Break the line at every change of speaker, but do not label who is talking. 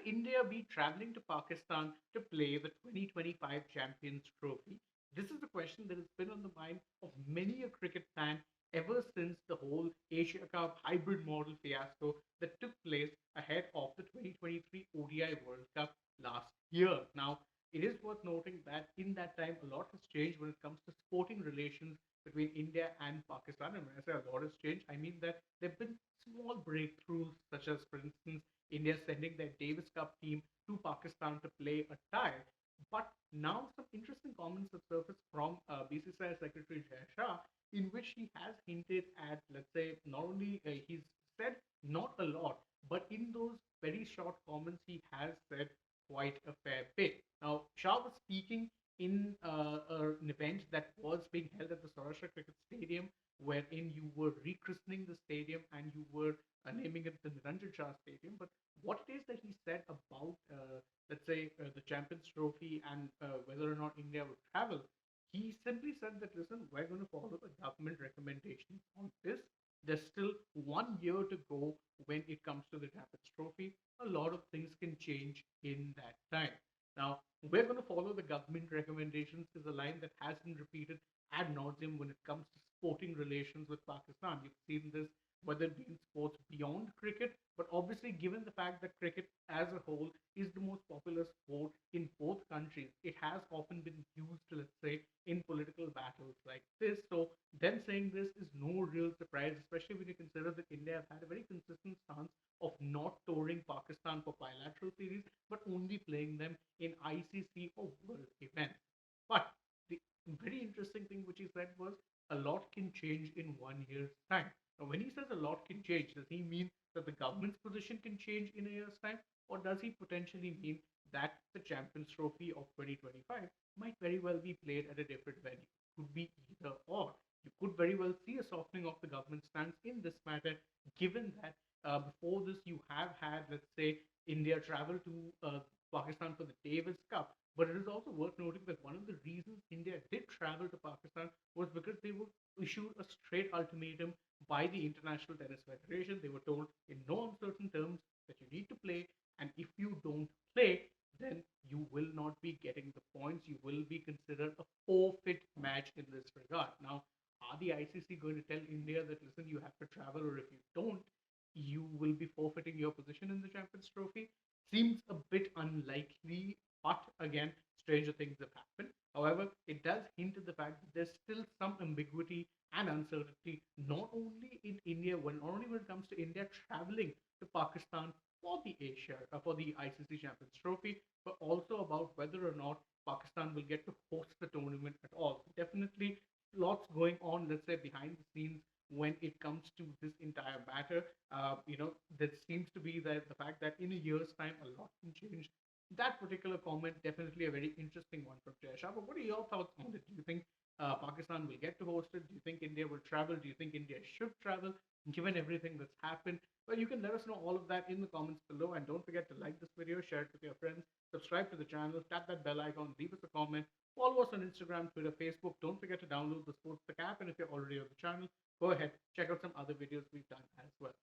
India be traveling to Pakistan to play the 2025 Champions Trophy? This is the question that has been on the mind of many a cricket fan ever since the whole Asia Cup hybrid model fiasco that took place ahead of the 2023 ODI World Cup last year. Now, it is worth noting that in that time, a lot has changed when it comes to sporting relations between India and Pakistan. And when I say a lot has changed, I mean that there have been small breakthroughs, such as, for instance, India sending their Davis Cup team to Pakistan to play a tie. But now some interesting comments have surfaced from BCCI Secretary Shah, in which he has hinted at, let's say, not only he's said not a lot, but in those very short comments, he has said quite a fair bit. Now, Shah was speaking in an event that was being held at the Saurashtra Cricket Stadium, wherein you were rechristening the stadium and you were naming it the Niranjan Shah Stadium. But what it is that he said about, let's say, the Champions Trophy and whether or not India would travel, he simply said that, listen, we're going to follow the government recommendation on this. There's still 1 year to go when it comes to the Champions Trophy. A lot of things can change in that time. Now, we're going to follow the government recommendations is a line that has been repeated ad nauseum when it comes to sporting relations with Pakistan. You've seen this whether it be in sports beyond cricket, but obviously, given the fact that cricket as a whole is the most popular sport in both countries, it has often been used, let's say, in political battles like this. So, them saying this is no real surprise, especially when you consider that India have had a very consistent stance of not touring Pakistan for bilateral series, but only playing them in ICC or world events. But the very interesting thing which he said was a lot can change in 1 year's time. Now, when he says a lot can change, does he mean that the government's position can change in a year's time? Or does he potentially mean that the Champions Trophy of 2025 might very well be played at a different venue? Could be either or. You could very well see a softening of the government stance in this matter, given that before this you have had, let's say, India travel to Pakistan for the Davis Cup. But it is also worth noting that one of the reasons India did travel to Pakistan was because they were issued a straight ultimatum by the International Tennis Federation. They were told in no uncertain terms that you need to play, and if you don't play, then you will not be getting the points. You will be considered a forfeit match in this regard. Now, are the ICC going to tell India that, listen, you have to travel, or if you don't, you will be forfeiting your position in the Champions Trophy? Seems a bit unlikely, but again, stranger things have happened. However, it does hint at the fact that there's still some ambiguity and uncertainty, not only in India, not only when it comes to India traveling to Pakistan for the for the ICC Champions Trophy, but also about whether or not Pakistan will get to host the tournament at all. So definitely, lots going on, let's say, behind the scenes when it comes to this entire matter. There seems to be that the fact that in a year's time, a lot can change. That particular comment, definitely a very interesting one from Jay Shah. But what are your thoughts on it? Do you think Pakistan will get to host it? Do you think India will travel? Do you think India should travel, given everything that's happened? Well, you can let us know all of that in the comments below. And don't forget to like this video, share it with your friends, subscribe to the channel, tap that bell icon, leave us a comment, follow us on Instagram, Twitter, Facebook. Don't forget to download the Sports Tech app. And if you're already on the channel, go ahead, check out some other videos we've done as well.